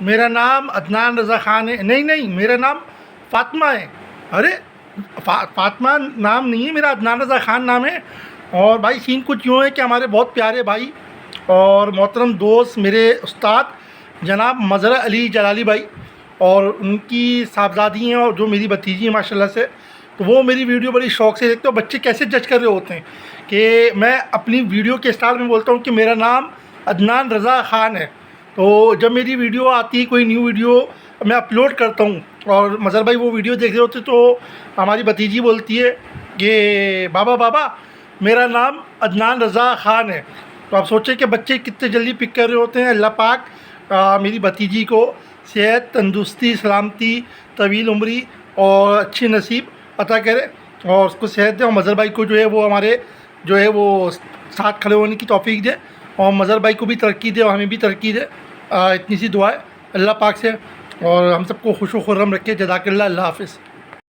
میرا نام عدنان رضا خان ہے. نہیں میرا نام فاطمہ ہے. ارے فاطمہ نام نہیں ہے میرا، عدنان رضا خان نام ہے. اور بھائی سین کچھ یوں ہے کہ ہمارے بہت پیارے بھائی اور محترم دوست میرے استاد جناب مظہر علی جلالی بھائی اور ان کی صاحبزادی ہیں اور جو میری بھتیجی ہیں ماشاء اللہ سے، تو وہ میری ویڈیو بڑی شوق سے دیکھتے ہو. بچے کیسے جج کر رہے ہوتے ہیں کہ میں اپنی ویڈیو کے اسٹائل میں بولتا ہوں کہ میرا نام عدنان رضا خان ہے. تو جب میری ویڈیو آتی ہے، کوئی نیو ویڈیو میں اپلوڈ کرتا ہوں اور مظہر بھائی وہ ویڈیو دیکھ رہے ہوتے تو ہماری بھتیجی بولتی ہے کہ بابا میرا نام عدنان رضا خان ہے. تو آپ سوچیں کہ بچے کتنے جلدی پک کر رہے ہوتے ہیں. اللہ پاک میری بھتیجی کو صحت، تندرستی، سلامتی، طویل عمری اور اچھی نصیب عطا کرے اور اس کو صحت دے، اور مظہر بھائی کو جو ہے وہ ہمارے جو ہے وہ ساتھ کھڑے ہونے کی توفیق دے، اور مظہر بھائی کو بھی ترقی دے اور ہمیں بھی ترقی دے. اتنی سی دعا ہے اللہ پاک سے، اور ہم سب کو خوش و خرم رکھے. جزاک اللہ. اللہ حافظ.